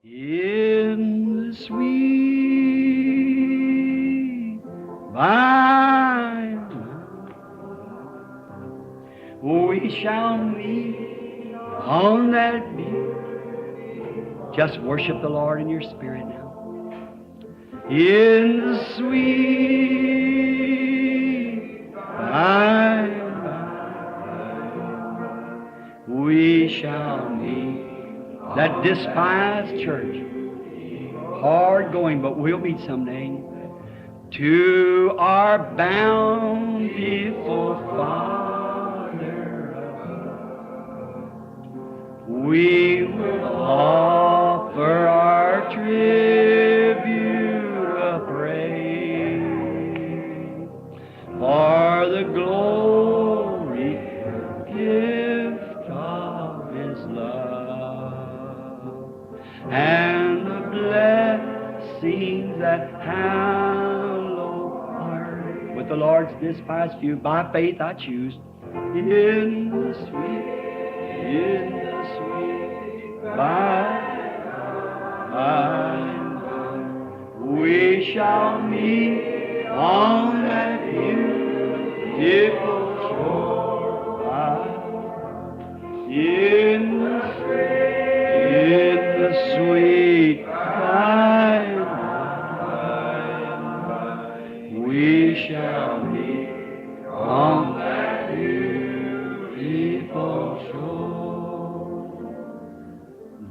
In the sweet by and by, we shall meet on that beach. Just worship the Lord in your spirit now. In the sweet by and by, we shall meet. That despised church, hard going, but we'll meet someday. To our bountiful Father, we will offer our tribute of praise for the glory gift of His love and the blessings that hallow our with the Lord's despised few. By faith I choose in the sweet by and by, we shall meet on that beautiful shore in the sweet by and by, we shall meet on that beautiful shore.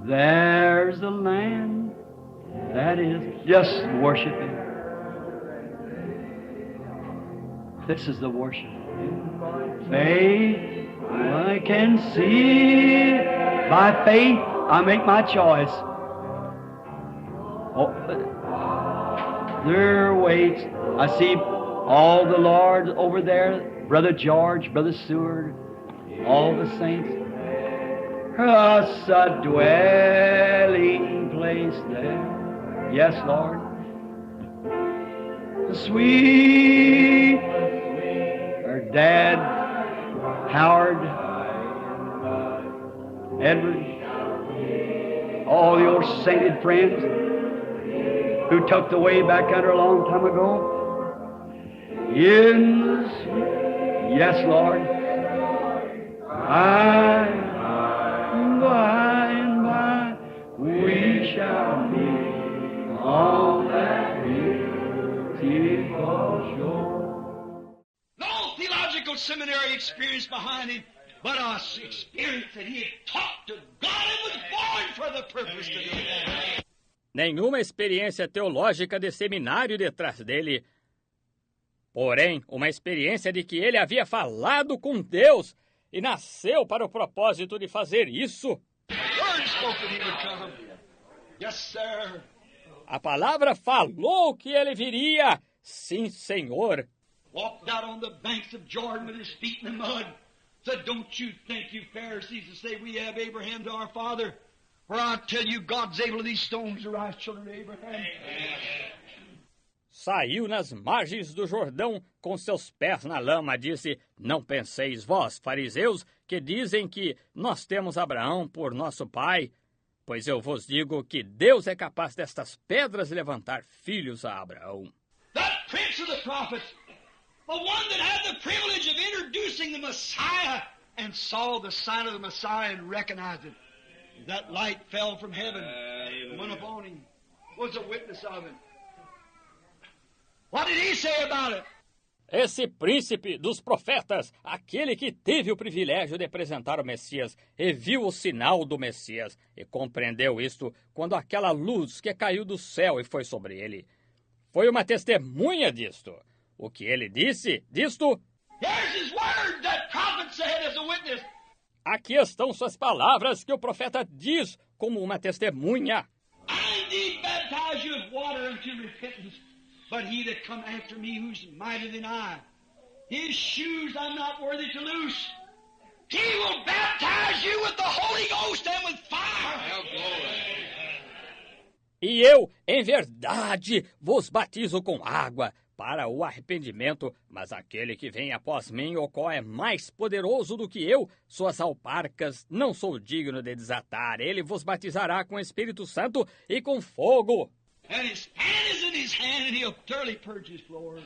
There's a land that is just worshiping. This is the worship. Faith, I can see. By faith, I make my choice. Oh, there waits. I see all the Lord over there, Brother George, Brother Seward, all the saints. Us a dwelling place there. Yes, Lord. The sweet, our Dad, Howard, Edward, all the old sainted friends who tucked away back under a long time ago. In the sweet, yes, Lord. By and by, we shall meet on that beautiful shore. No theological seminary experience behind him, but an experience that he had talked to God and was born for the purpose to do that. Nenhuma experiência teológica de seminário detrás dele. Porém, uma experiência de que ele havia falado com Deus e nasceu para o propósito de fazer isso. Yes, sir. A palavra falou que ele viria. Sim, Senhor. Walked out on the banks of Jordan with his feet in the mud. Said, don't you think, you Pharisees, to say we have Abraham to our father? For I tell you, God's able of these stones to rise children of Abraham. Saiu nas margens do Jordão com seus pés na lama, disse, não penseis vós, fariseus, que dizem que nós temos Abraão por nosso pai, pois eu vos digo que Deus é capaz destas pedras levantar filhos a Abraão. That prince of the prophets, the one that had the privilege of introducing the Messiah and saw the sign of the Messiah and recognized it. That light fell from heaven and went upon him, was a witness of it. What did he say about it? Esse príncipe dos profetas, aquele que teve o privilégio de apresentar o Messias e viu o sinal do Messias e compreendeu isto quando aquela luz que caiu do céu e foi sobre ele. Foi uma testemunha disto. O que ele disse disto? Here's his word that prophet said as a witness. Aqui estão suas palavras que o profeta diz como uma testemunha. I indeed baptize you with water unto repentance, but he that come after me who's mightier than I, his shoes I'm not worthy to loose. He will baptize you with the Holy Ghost and with fire. E eu, em verdade, vos batizo com água, para o arrependimento, mas aquele que vem após mim, o qual é mais poderoso do que eu, suas alparcas não sou digno de desatar. Ele vos batizará com o Espírito Santo e com fogo. And his hand is in his hand, and he'll thoroughly purge his floors.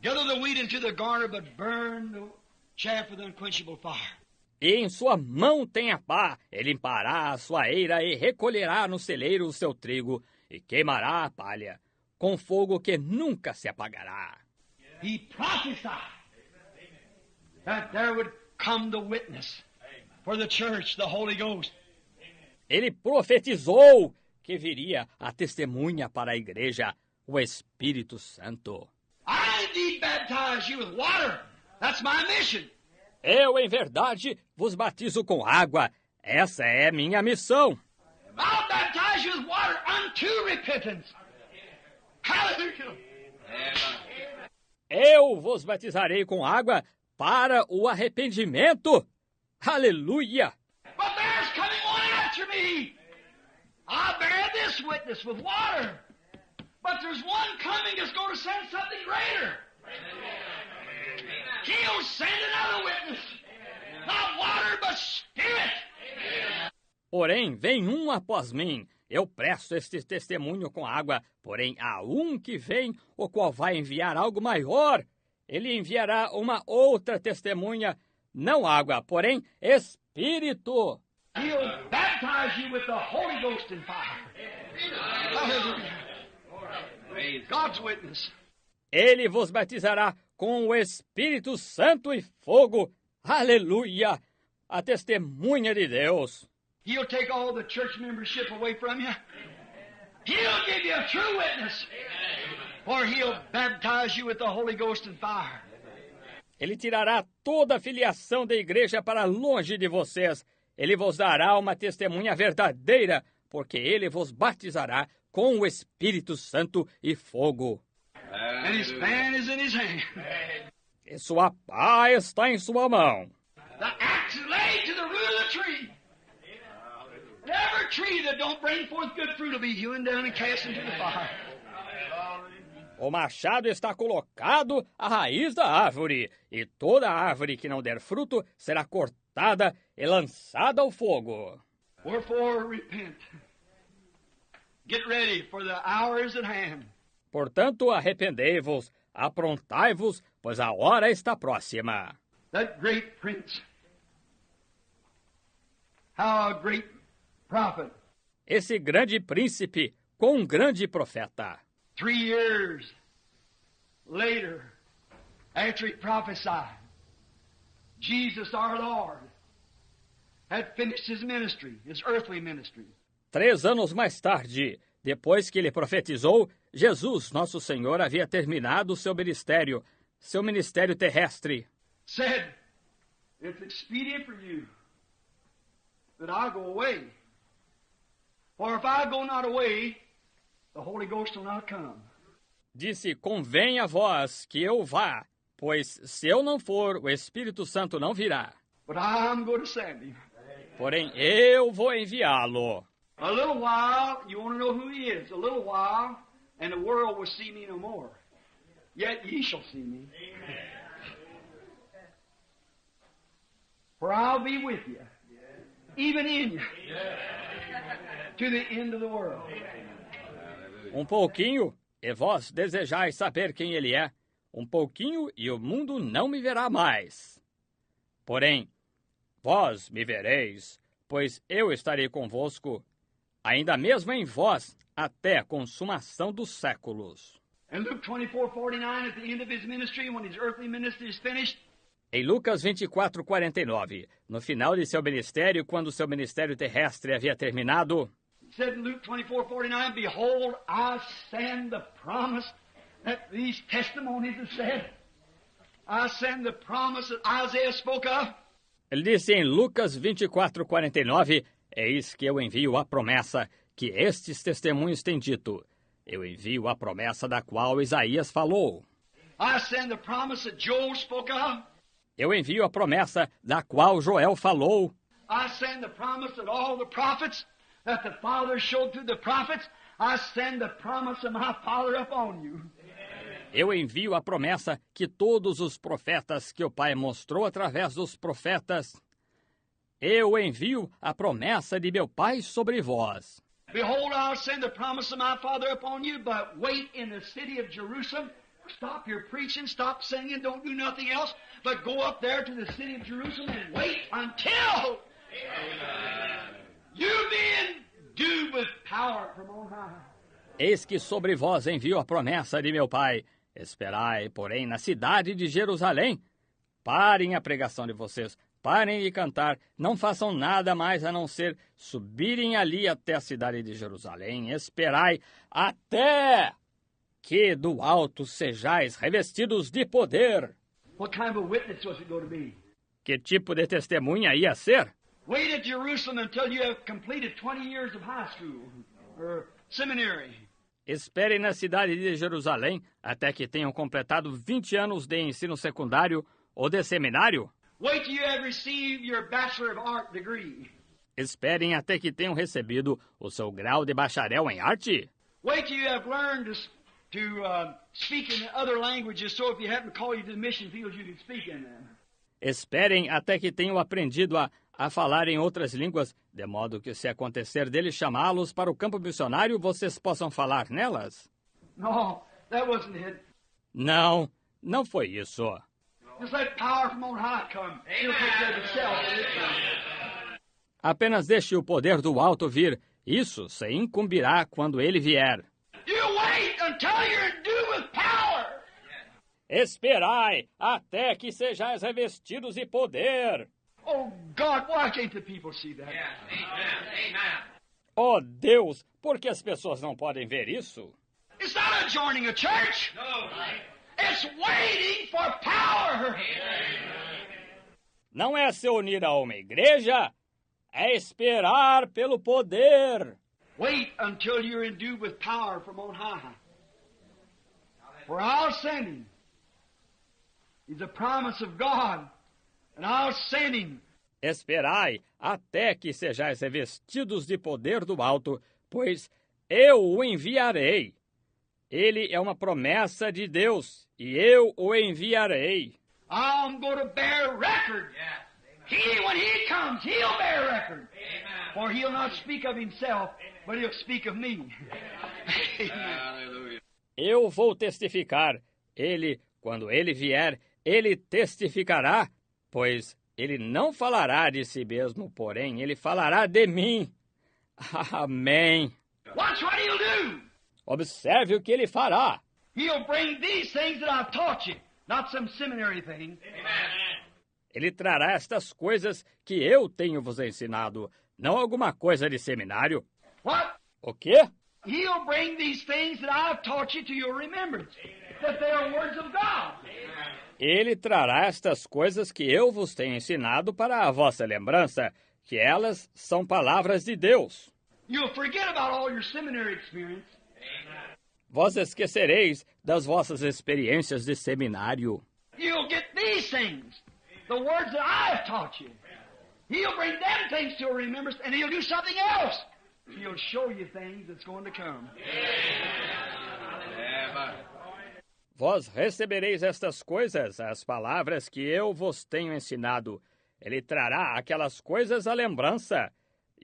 Gather the wheat into the garner, but burn the chaff with unquenchable fire. E em sua mão tem a pá, ele limpará a sua eira e recolherá no celeiro o seu trigo, e queimará a palha, com fogo que nunca se apagará. He prophesied that there would come the witness for the church, the Holy Ghost. Ele profetizou que viria a testemunha para a igreja, o Espírito Santo. I indeed baptize you with water. That's my mission. Eu, em verdade, vos batizo com água. Essa é minha missão. I'll baptize you with water unto repentance. Hallelujah. Eu vos batizarei com água para o arrependimento. Aleluia! But there's coming one after me. I bear this witness with water. But there's one coming that's going to send something greater. He'll send another witness. Not water, but spirit. Porém, vem um após mim. Eu presto este testemunho com água. Porém, há um que vem, o qual vai enviar algo maior. Ele enviará uma outra testemunha, não água, porém Espírito. He'll baptize you with the Holy Ghost and fire. Hallelujah. God's witness. Ele vos batizará com o Espírito Santo e fogo. Aleluia! A testemunha de Deus. He'll take all the church membership away from you. He'll give you a true witness. For he'll baptize you with the Holy Ghost and fire. Ele tirará toda a filiação da igreja para longe de vocês. Ele vos dará uma testemunha verdadeira, porque ele vos batizará com o Espírito Santo e fogo. And his fan is in his hand. E sua pá está em sua mão. The axe is laid to the root of the tree. And every tree that don't bring forth good fruit will be hewn down and cast into the fire. O machado está colocado à raiz da árvore, e toda árvore que não der fruto será cortada e lançada ao fogo. Wherefore repent. Get ready, for the hour is at hand. Portanto, arrependei-vos, aprontai-vos, pois a hora está próxima. That great prince. How a great prophet. Esse grande príncipe com um grande profeta. 3 years later, after he prophesied, Jesus our Lord had finished his ministry, his earthly ministry. 3 anos mais tarde, depois que ele profetizou, Jesus, nosso Senhor, havia terminado seu ministério terrestre. Said, it's expedient for you that I go away. For if I go not away, the Holy Ghost will not come. Disse, convém a vós que eu vá, pois se eu não for, o Espírito Santo não virá. But I'm going to send him. Porém, eu vou enviá-lo. A little while, you want to know who he is. A little while, and the world will see me no more. Yet ye shall see me. For I'll be with you, even in you, to the end of the world. Um pouquinho, e vós desejais saber quem ele é. Um pouquinho, e o mundo não me verá mais. Porém, vós me vereis, pois eu estarei convosco, ainda mesmo em vós, até a consumação dos séculos. In Luke 24:49, at the end of his ministry, when his earthly ministry is finished, Em Lucas 24:49, no final de seu ministério, quando seu ministério terrestre havia terminado, it said in Luke 24:49, behold, I send the promise that these testimonies have said. I send the promise that Isaiah spoke of. ele disse em Lucas 24:49, eis que eu envio a promessa que estes testemunhos têm dito. Eu envio a promessa da qual Isaías falou. I send the promise that Joel spoke of. Eu envio a promessa da qual Joel falou. I send the promise that all the prophets that the Father showed through the prophets. I send the promise of my Father upon you. Eu envio a promessa que todos os profetas que o Pai mostrou através dos profetas. Eu envio a promessa de meu Pai sobre vós. Behold, I'll send the promise of my Father upon you, but wait in the city of Jerusalem. Stop your preaching, stop singing, don't do nothing else, but go up there to the city of Jerusalem and wait until you be endued with power from on high. Eis que sobre vós envio a promessa de meu Pai. Esperai, porém, na cidade de Jerusalém. Parem a pregação de vocês, parem de cantar, não façam nada mais a não ser subirem ali até a cidade de Jerusalém. Esperai até que do alto sejais revestidos de poder. What kind of a witness was it going to be? Que tipo de testemunha ia ser? Wait at Jerusalem until you have completed 20 years of high school or seminary. Esperem na cidade de Jerusalém até que tenham completado 20 anos de ensino secundário ou de seminário. Wait till you have received your Bachelor of Art degree. Esperem até que tenham recebido o seu grau de bacharel em arte. Wait till you have learned to speak in other languages, so if you happen to call you to the mission fields, you can speak in them. Esperem até que tenham aprendido a falar em outras línguas, de modo que, se acontecer deles chamá-los para o campo missionário, vocês possam falar nelas. No, that wasn't it. Não, não foi isso. Just let power from on high come. It'll take care of itself. Apenas deixe o poder do alto vir. Isso se incumbirá quando ele vier. You wait until you're endued with power. Esperai até que sejais revestidos de poder. Oh, God, why can't the people see that? Oh, Deus, por que as pessoas não podem ver isso? It's not joining a church. No. It's waiting for power. Não é se unir a uma igreja, é esperar pelo poder. Wait until you're endued with power from on high. For I'll send him. He's a promise of God, and I'll send him. Esperai até que sejais revestidos de poder do alto, pois eu o enviarei. Ele é uma promessa de Deus, e eu o enviarei. I'm going to bear record. When he comes, he'll bear record. For he'll not speak of himself, but he'll speak of me. Eu vou testificar. Ele, quando ele vier, ele testificará, pois ele não falará de si mesmo, porém ele falará de mim. Amém. Watch what he'll do. Observe o que ele fará. He'll bring these things that I've taught you, not some seminary thing. Ele trará estas coisas que eu tenho vos ensinado, não alguma coisa de seminário. What? O quê? He'll bring these things that I've taught you to your remembrance, that they are words of God. Ele trará estas coisas que eu vos tenho ensinado para a vossa lembrança, que elas são palavras de Deus. You'll forget about all your seminary experience. Vós esquecereis das vossas experiências de seminário. You'll get these things, the words that I've taught you. He'll bring them things to your remembrance, and he'll do something else. He'll show you things that's going to come. Vós recebereis estas coisas, as palavras que eu vos tenho ensinado. Ele trará aquelas coisas à lembrança.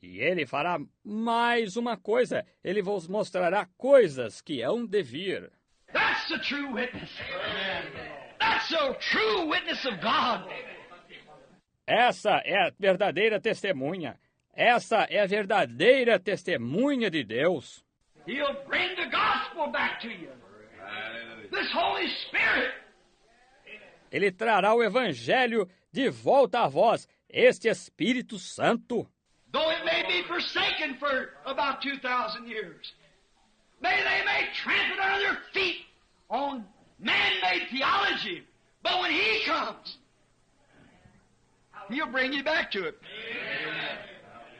E ele fará mais uma coisa. Ele vos mostrará coisas que hão de vir. That's the true witness. That's the true witness of God. Essa é a verdadeira testemunha. Essa é a verdadeira testemunha de Deus. He'll bring the gospel back to you. This Holy Spirit. Ele trará o evangelho de volta a vós, este Espírito Santo. Though it may be forsaken for about 2,000 years, they may trample under their feet on man-made theology, but when He comes, He'll bring you back to it.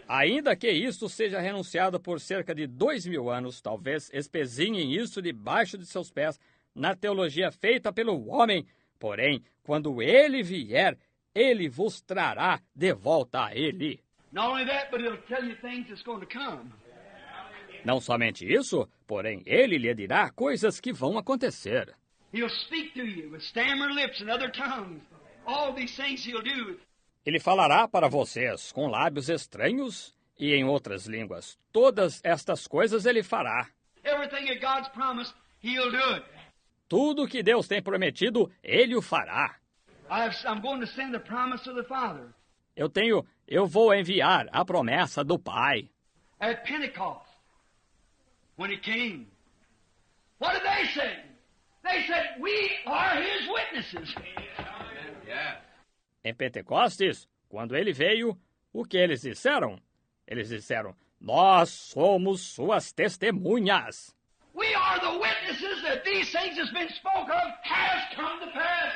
Ainda que isso seja renunciado por cerca de 2.000 anos, talvez espezinhem isso debaixo de seus pés na teologia feita pelo homem. Porém, quando ele vier, ele vos trará de volta a ele. Not only that, but He'll tell you things that's going to come. Não somente isso, porém ele lhe dirá coisas que vão acontecer. He'll speak to you with stammering lips and other tongues. All these things he'll do. Ele falará para vocês com lábios estranhos e em outras línguas. Todas estas coisas ele fará. Everything that God's promised, he'll do it. Tudo que Deus tem prometido, ele o fará. I'm going to send the promise of the Father. Eu vou enviar a promessa do Pai. At Pentecost, when it came, what did they say? They said, we are his witnesses. Em Pentecostes, quando ele veio, o que eles disseram? Eles disseram, nós somos suas testemunhas. We are the witnesses that these things that's been spoken of has come to pass.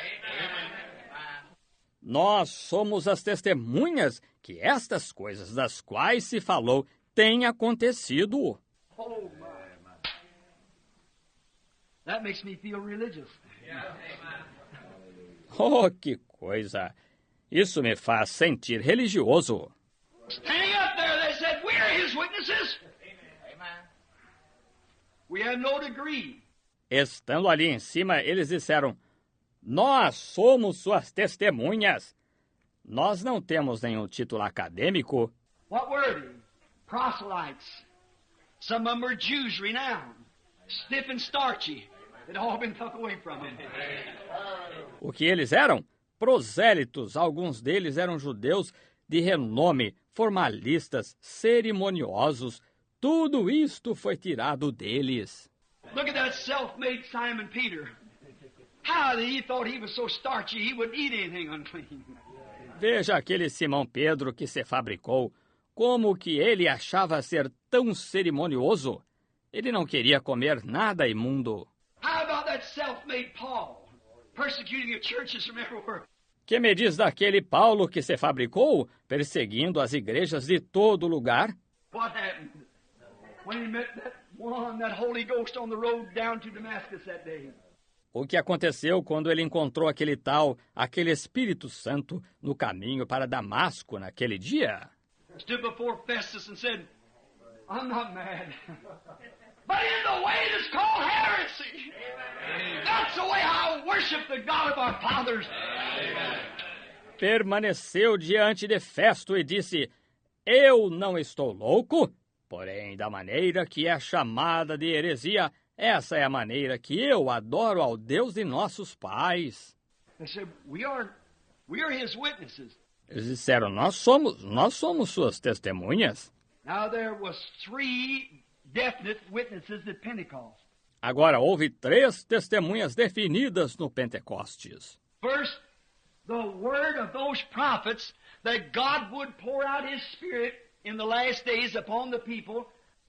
Nós somos as testemunhas que estas coisas das quais se falou têm acontecido. Oh, my. That makes me feel religious. Oh, que coisa! Isso me faz sentir religioso. Standing up there, they said, we're his witnesses. We have no degree. Estando ali em cima, eles disseram, nós somos suas testemunhas. Nós não temos nenhum título acadêmico. What were they? Proselytes. Some of them were Jews renowned, stiff and starchy. It all been took away from them. O que eles eram? Prosélitos. Alguns deles eram judeus de renome, formalistas, cerimoniosos. Tudo isto foi tirado deles. Look at that self-made Simon Peter. How he thought he was so starchy he wouldn't eat anything unclean. Veja aquele Simão Pedro que se fabricou. Como que ele achava ser tão cerimonioso? Ele não queria comer nada imundo. How about that self-made Paul, persecuting the churches from everywhere? Que me diz daquele Paulo que se fabricou, perseguindo as igrejas de todo lugar? What happened when he met that Holy Ghost on the road down to Damascus that day? O que aconteceu quando ele encontrou aquele Espírito Santo no caminho para Damasco naquele dia? Stood before Festus and said, I'm not mad. But in the way that's called heresy. That's the way I worship the God of our fathers. Permaneceu diante de Festo e disse, eu não estou louco, porém da maneira que é chamada de heresia, essa é a maneira que eu adoro ao Deus de nossos pais. They said, we are his witnesses. Eles disseram, nós somos suas testemunhas. Now there was 3 definite witnesses at Pentecost. Agora houve 3 testemunhas definidas no Pentecostes. First, the word of those prophets that God would pour out his Spirit in the last days upon the people.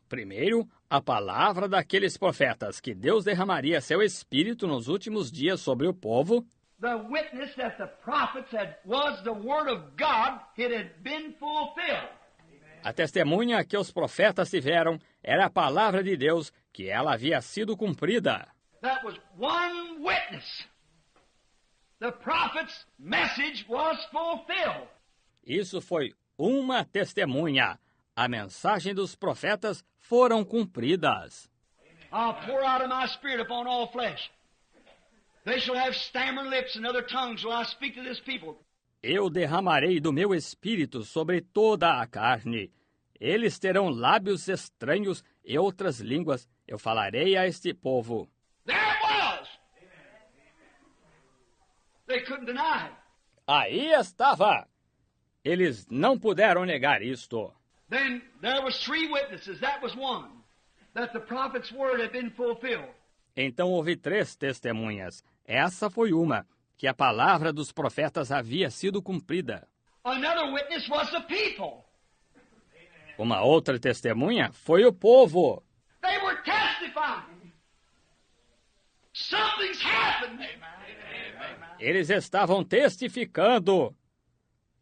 Primeiro, a palavra daqueles profetas que Deus derramaria seu Espírito nos últimos dias sobre o povo. The witness that the prophets was the word of God, it had been fulfilled. A testemunha que os profetas tiveram era a palavra de Deus, que ela havia sido cumprida. That was one witness. The prophet's message was fulfilled. Isso foi uma testemunha. A mensagem dos profetas foram cumpridas. I'll pour out of my Spirit upon all flesh. They shall have stammering lips and other tongues when I speak to this people. Eu derramarei do meu espírito sobre toda a carne. Eles terão lábios estranhos e outras línguas. Eu falarei a este povo. There it was! They couldn't deny it. Aí estava. Eles não puderam negar isto. Then there was 3 witnesses. That was one. That the prophet's word had been fulfilled. Então houve 3 testemunhas. Essa foi uma, que a palavra dos profetas havia sido cumprida. Another witness was the people. Uma outra testemunha foi o povo. They were testifying. Something's happened. Eles estavam testificando.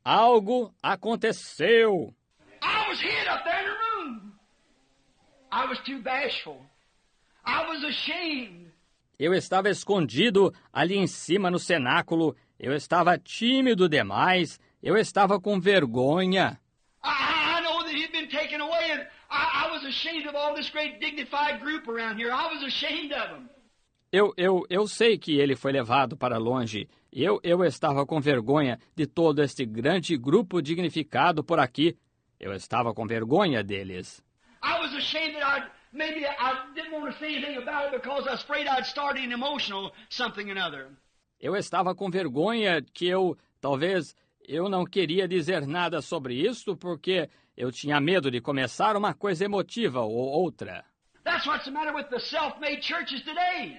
Algo aconteceu. I was hid up there in the room. I was too bashful. I was ashamed. Eu estava escondido ali em cima no cenáculo. Eu estava tímido demais. Eu estava com vergonha. I know that he'd been taken away, and I was ashamed of all this great dignified group around here. I was ashamed of him. Eu sei que ele foi levado para longe. Eu estava com vergonha de todo este grande grupo dignificado por aqui. Eu estava com vergonha deles. I was ashamed that maybe I didn't want to say anything about it because I was afraid I'd start an emotional something or another. Eu estava com vergonha que talvez eu não queria dizer nada sobre isso porque eu tinha medo de começar uma coisa emotiva ou outra. That's what's the matter with the self-made churches today.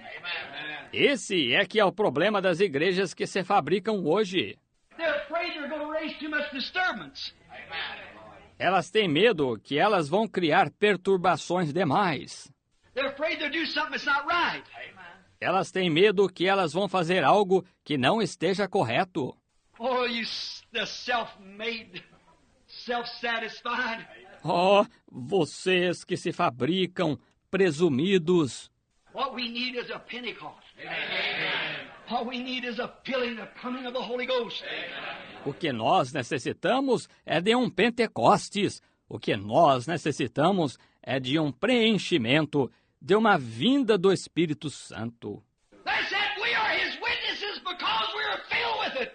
Esse é que é o problema das igrejas que se fabricam hoje. They're afraid they're going to raise too much disturbance. Elas têm medo que elas vão criar perturbações demais. They're afraid they'll do something that's not right. Elas têm medo que elas vão fazer algo que não esteja correto. Oh, the self-made, self-satisfied. Oh, vocês que se fabricam presumidos. What we need is a Pentecost. What we need is a filling, the coming of the Holy Ghost. O que nós necessitamos é de um Pentecostes. O que nós necessitamos é de um preenchimento, de uma vinda do Espírito Santo. They said we are His witnesses because we are filled with it.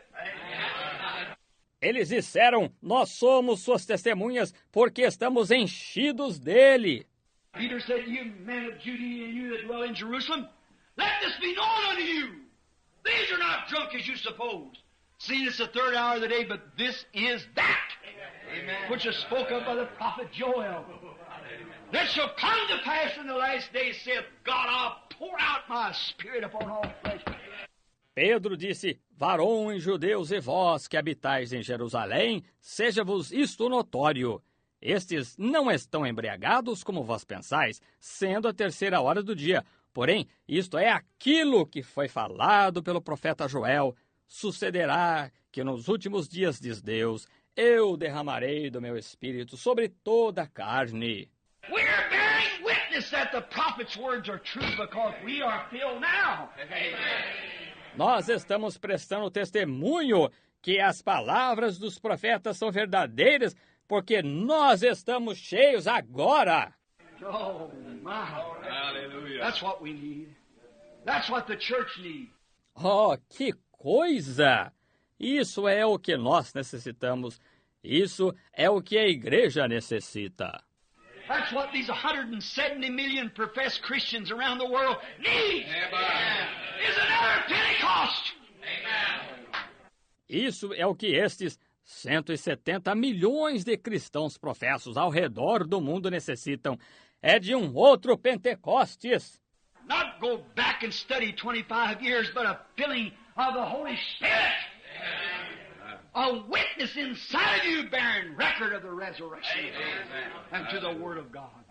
Eles disseram, nós somos suas testemunhas porque estamos enchidos dele. Peter said, you men of Judea and you that dwell in Jerusalem, let this be known unto you. These are not drunk as you suppose. Seeing it's the third hour of the day, but this is that, which is spoken of by the prophet Joel. That shall come to pass in the last days, saith God, I'll pour out my spirit upon all flesh. Pedro disse, varões judeus e vós que habitais em Jerusalém, seja-vos isto notório. Estes não estão embriagados como vós pensais, sendo a terceira hora do dia. Porém, isto é aquilo que foi falado pelo profeta Joel. Sucederá que nos últimos dias, diz Deus, eu derramarei do meu espírito sobre toda a carne. We are bearing witness that the prophet's words are true because we are filled now. Nós estamos prestando testemunho que as palavras dos profetas são verdadeiras porque nós estamos cheios agora. Oh, my. Hallelujah. That's what we need. That's what the church needs. Oh, que coisa! Isso é o que nós necessitamos. Isso é o que a igreja necessita. That's what these 170 million professed Christians around the world need. Is another Pentecost. Isso é o que estes 170 milhões de cristãos professos ao redor do mundo necessitam. É de um outro Pentecostes. Not go back and study 25 years, but a filling of the Holy Spirit. A witness inside of you bearing record of the resurrection and to the Word of God.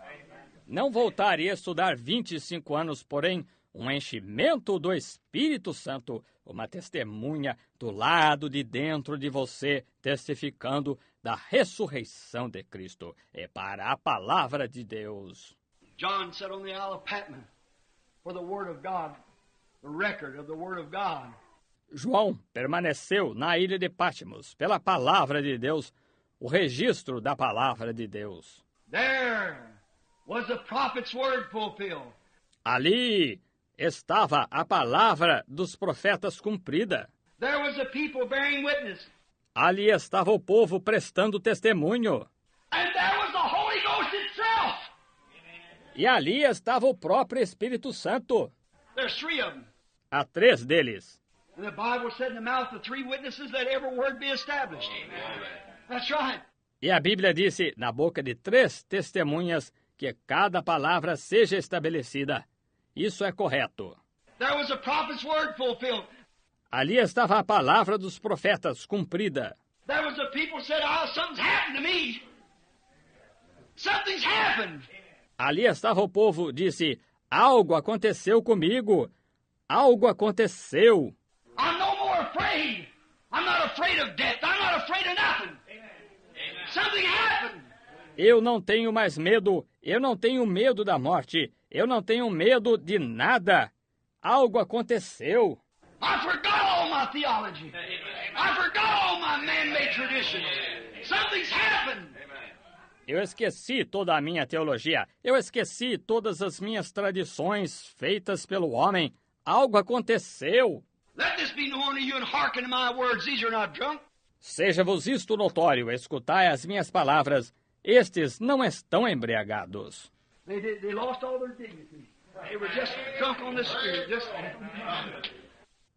Não voltaria a estudar 25 anos, porém, um enchimento do Espírito Santo, uma testemunha do lado de dentro de você, testificando da ressurreição de Cristo. É para a palavra de Deus. John said on the Isle of Patmos, for the Word of God, the record of the Word of God. João permaneceu na ilha de Patmos pela palavra de Deus, o registro da palavra de Deus. There was the prophet's word fulfilled. Ali estava a palavra dos profetas cumprida. There was the people bearing witness. Ali estava o povo prestando testemunho. And there was the Holy Ghost itself. E ali estava o próprio Espírito Santo. There's three of them. Há 3 deles. And the Bible said in the mouth of 3 witnesses that every word be established. That's right. E a Bíblia disse, na boca de 3 testemunhas, que cada palavra seja estabelecida. Isso é correto. There was a prophet's word fulfilled. Ali estava a palavra dos profetas cumprida. There was the people said, oh, something's happened to me. Something's happened. Ali estava o povo, disse, algo aconteceu comigo. Algo aconteceu. I'm no more afraid. I'm not afraid of death. I'm not afraid of nothing. Something happened. Eu não tenho mais medo. Eu não tenho medo da morte. Eu não tenho medo de nada. Algo aconteceu. I forgot all my theology. I forgot all my man-made traditions. Something's happened. Eu esqueci toda a minha teologia. Eu esqueci todas as minhas tradições feitas pelo homem. algo aconteceu. Let this be known to you and hearken to my words. These are not drunk. Seja-vos isto notório, escutai as minhas palavras. Estes não estão embriagados. They lost all their dignity. They were just drunk on the Spirit.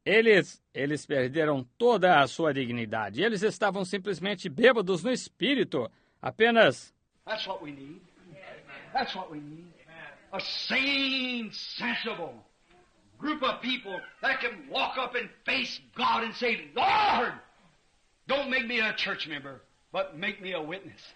Eles perderam toda a sua dignidade. Eles estavam simplesmente bêbados no espírito. Apenas... That's what we need. That's what we need. A sane, sensible group of people that can walk up and face God and say, Lord, don't make me a church member, but make me a witness.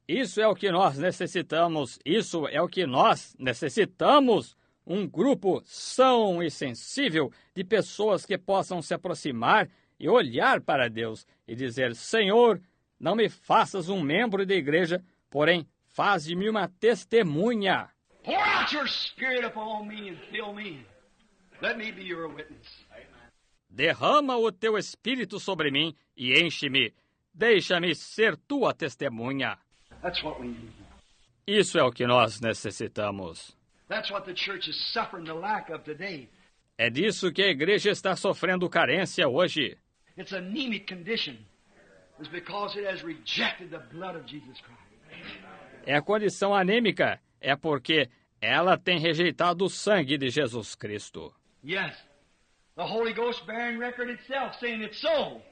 Isso é o que nós necessitamos. Isso é o que nós necessitamos. Um grupo são e sensível de pessoas que possam se aproximar e olhar para Deus e dizer, Senhor, não me faças um membro da igreja, porém, faz de mim uma testemunha. Pour out your Spirit upon me and fill me. Let me be your witness. Derrama o teu Espírito sobre mim e enche-me. Deixa-me ser tua testemunha. That's what we need. Isso é o que nós necessitamos. That's what the church is suffering the lack of today. É disso que a igreja está sofrendo carência hoje. It's anemic condition. It's because it has rejected the blood of Jesus Christ. É a condição anêmica. É porque ela tem rejeitado o sangue de Jesus Cristo. Yes. The Holy Ghost bearing record itself, saying it's so.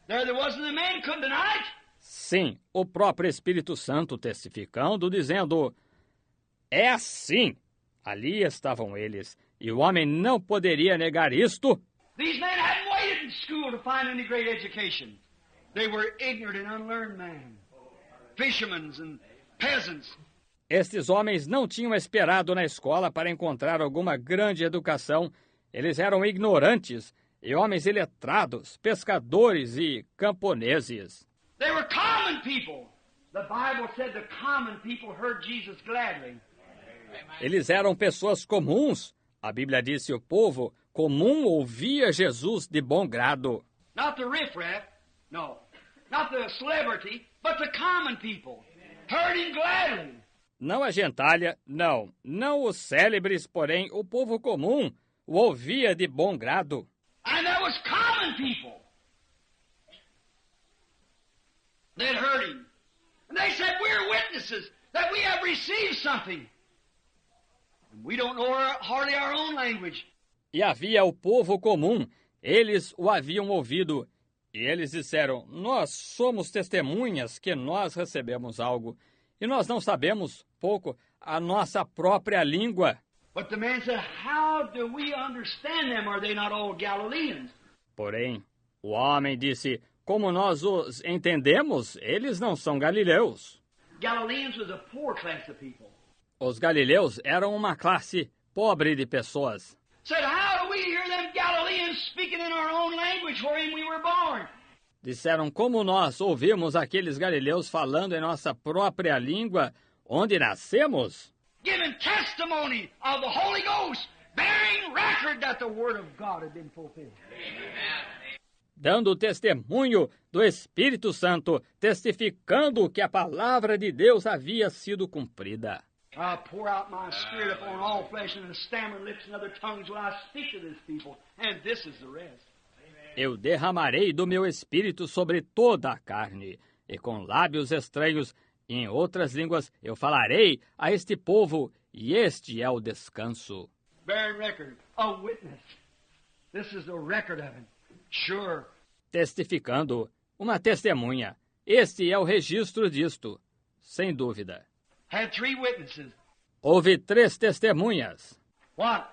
There wasn't a man come tonight. Sim, o próprio Espírito Santo testificando, dizendo, é assim. Ali estavam eles, e o homem não poderia negar isto. These men hadn't waited in school to find any great education. They were ignorant and unlearned men, fishermen and peasants. Estes homens não tinham esperado na escola para encontrar alguma grande educação. Eles eram ignorantes e homens iletrados, pescadores e camponeses. They were common people. The Bible said the common people heard Jesus gladly. Eles eram pessoas comuns. A Bíblia disse o povo comum ouvia Jesus de bom grado. Not the riffraff, no. Not the celebrity, but the common people heard him gladly. Não a gentalha, não. Não os célebres, porém o povo comum o ouvia de bom grado. And there was common people that heard him. And they said, we're witnesses that we have received something. And we don't know hardly our own language. E havia o povo comum. Eles o haviam ouvido. E eles disseram, nós somos testemunhas que nós recebemos algo. E nós não sabemos, pouco, a nossa própria língua. But the man said, how do we understand them? Are they not all Galileans? Porém, o homem disse, como nós os entendemos, eles não são galileus. Galileans was a poor class of people. Os galileus eram uma classe pobre de pessoas. Said, how do we hear them Galileans speaking in our own language wherein we were born? Disseram, como nós ouvimos aqueles galileus falando em nossa própria língua, onde nascemos? Giving testimony of the Holy Ghost, bearing record that the Word of God had been fulfilled. Dando testemunho do Espírito Santo, testificando que a palavra de Deus havia sido cumprida. I'll pour out my Spirit upon all flesh, and the stammering lips and other tongues will I speak to this people, and this is the rest. Eu derramarei do meu Espírito sobre toda a carne, e com lábios estranhos e em outras línguas eu falarei a este povo, e este é o descanso. Bearing record, a witness. This is the record of it. Sure. Testificando, uma testemunha. Este é o registro disto, sem dúvida. Had 3 witnesses. Houve 3 testemunhas. What?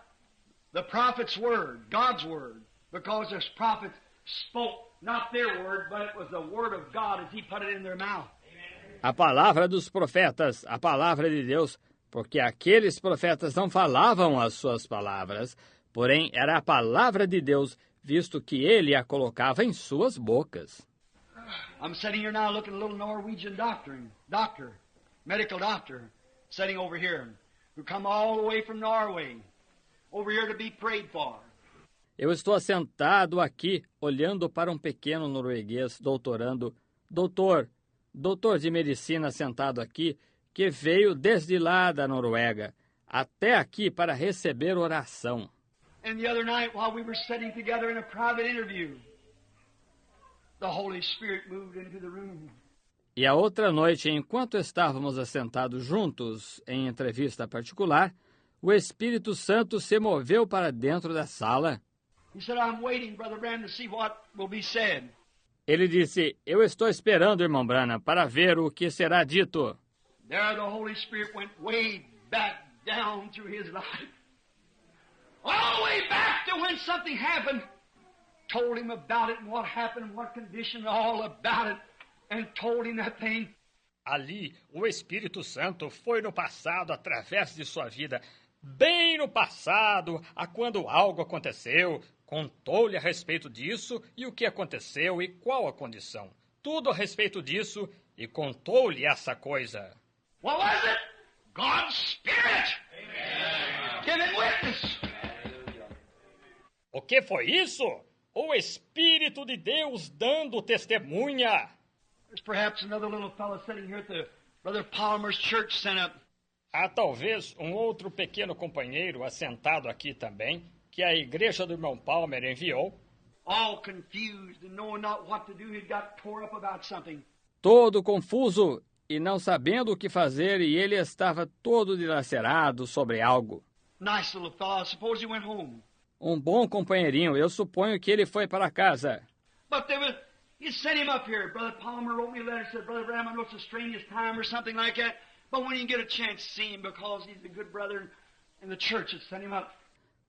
The prophet's word, God's word. Because the prophets spoke not their word, but it was the word of God as He put it in their mouth. A palavra dos profetas, a palavra de Deus, porque aqueles profetas não falavam as suas palavras, porém era a palavra de Deus, visto que ele a colocava em suas bocas. I'm sitting here now looking at a little Norwegian doctor, medical doctor, sitting over here, who come all the way from Norway, over here to be prayed for. Eu estou sentado aqui, olhando para um pequeno norueguês doutorando, doutor de medicina sentado aqui, que veio desde lá da Noruega, até aqui para receber oração. And the other night, while we were sitting together in a private interview, the Holy Spirit moved into the room. E a outra noite, enquanto estávamos assentados juntos em entrevista particular, o Espírito Santo se moveu para dentro da sala. He said, I'm waiting, Brother Branham, to see what will be said. Ele disse, eu estou esperando, irmão Branham, para ver o que será dito. There the Holy Spirit went way back down through his life. All the way back to when something happened. Told him about it and what happened and what condition, all about it. And told him that thing. Ali, o Espírito Santo foi no passado através de sua vida, bem no passado, a quando algo aconteceu, contou-lhe a respeito disso e o que aconteceu e qual a condição. Tudo a respeito disso e contou-lhe essa coisa. What was it? God's Spirit. Amen. Giving witness. O que foi isso? O Espírito de Deus dando testemunha. There's perhaps another little fellow sitting here at the Brother Palmer's church sent up. Há talvez um outro pequeno companheiro assentado aqui também, que a igreja do irmão Palmer enviou. All confused and knowing not what to do, he got tore up about something. Todo confuso e não sabendo o que fazer, e ele estava todo dilacerado sobre algo. Nice little fellow. I suppose he went home. Um bom companheirinho, eu suponho que ele foi para casa. But you sent him up here. Brother Palmer wrote me a letter and said, Brother Branham, I know it's the strangest time or something like that, but when you get a chance to see him because he's a good brother and the church has sent him up.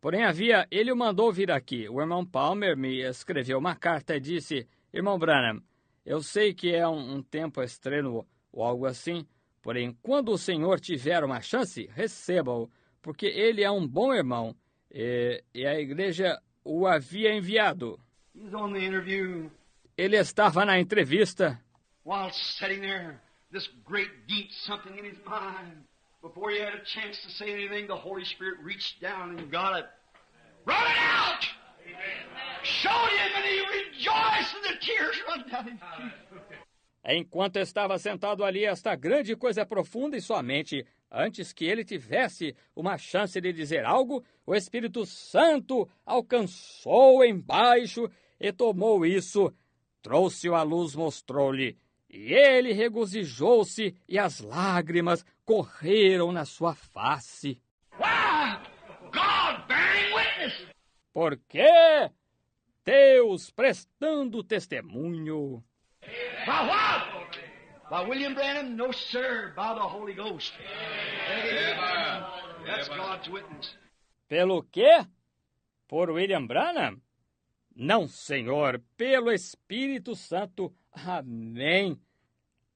Porém, ele o mandou vir aqui. O irmão Palmer me escreveu uma carta e disse, irmão Branham, eu sei que é um tempo estranho ou algo assim, porém, quando o Senhor tiver uma chance, receba-o, porque ele é um bom irmão e a igreja o havia enviado. He was on the interview. Ele estava na entrevista. While sitting there, this great deep something in his mind. Before he had a chance to say anything, the Holy Spirit reached down and got it. Brought it out! Amen. Showed him and he rejoiced and the tears run down his cheeks. Enquanto estava sentado ali, esta grande coisa profunda em sua mente, antes que ele tivesse uma chance de dizer algo, o Espírito Santo alcançou embaixo e tomou isso, trouxe-o à luz, mostrou-lhe. E ele regozijou-se e as lágrimas correram na sua face. Why? God bearing witness. Por quê? Deus prestando testemunho. By what? By William Branham? No, sir. By the Holy Ghost. Amen. That's God's witness. Pelo quê? Por William Branham? Não, Senhor, pelo Espírito Santo. Amém.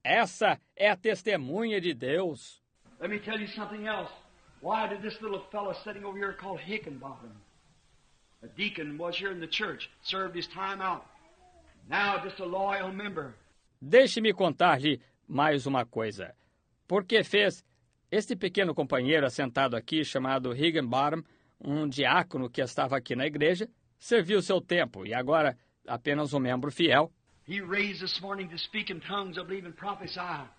Essa é a testemunha de Deus. Let me tell you something else. Why did this little fellow sitting over here called Hickenbottom, a deacon, was here in the church, served his time out, now just a loyal member. Deixe-me contar-lhe mais uma coisa. Por que fez este pequeno companheiro assentado aqui, chamado Higginbottom, um diácono que estava aqui na igreja, serviu seu tempo e agora apenas um membro fiel. He raised this morning to speak in tongues, I believe, and prophesy.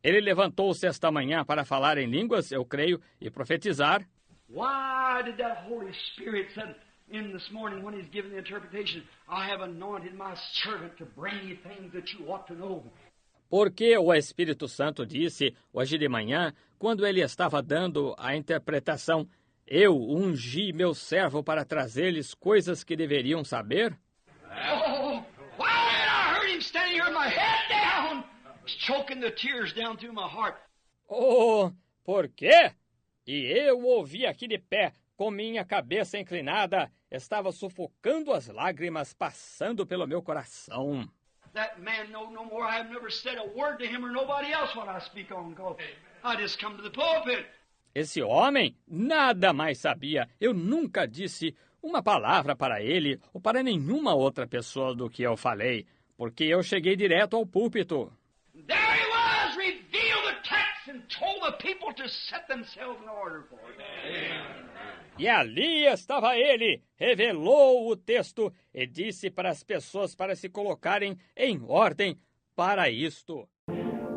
Ele levantou-se esta manhã para falar em línguas, eu creio, e profetizar. Why did that Holy Spirit said in this morning when he's giving the interpretation, I have anointed my servant to bring you things that you ought to know. Porque o Espírito Santo disse hoje de manhã, quando ele estava dando a interpretação, eu ungi meu servo para trazer-lhes coisas que deveriam saber? Oh, why did I heard him standing here with my head down, choking the tears down through my heart? Oh, por quê? E eu ouvi aqui de pé, com minha cabeça inclinada, estava sufocando as lágrimas passando pelo meu coração. That man no more. I have never said a word to him or nobody else when I speak on God. I just come to the pulpit. Esse homem nada mais sabia. Eu nunca disse uma palavra para ele ou para nenhuma outra pessoa do que eu falei, porque eu cheguei direto ao púlpito. There he was, revealed the text and told the people to set themselves in order for it. Amen. E ali estava ele, revelou o texto e disse para as pessoas para se colocarem em ordem para isto.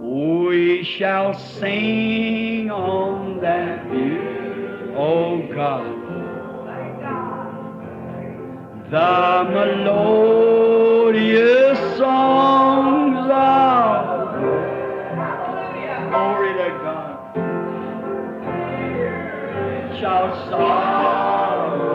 We shall sing on that beautiful the melodious songs of glory to God shall sorrow,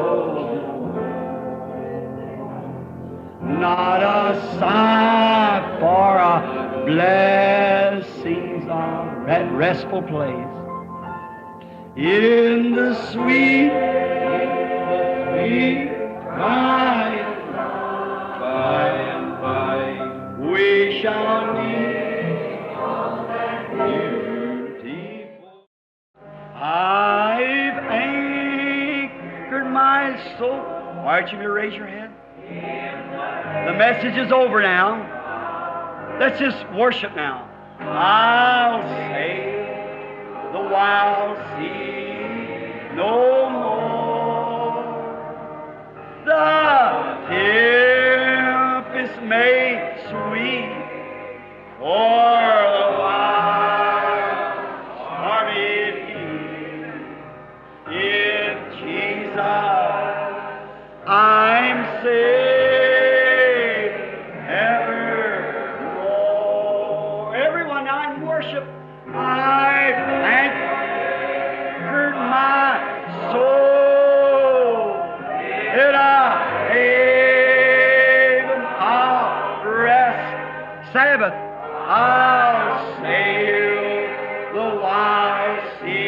not a sigh for a blessings of that restful place in the sweet by and by we shall meet on that beautiful. I've anchored my soul. Why don't you raise your head? The message is over now. Let's just worship now. I'll sail the wild sea no more. The tempest made sweet for the wild stormy in Jesus I'm saved evermore. Everyone now in worship, I've anchored my soul in a haven of rest. Sabbath, I'll sail the wild sea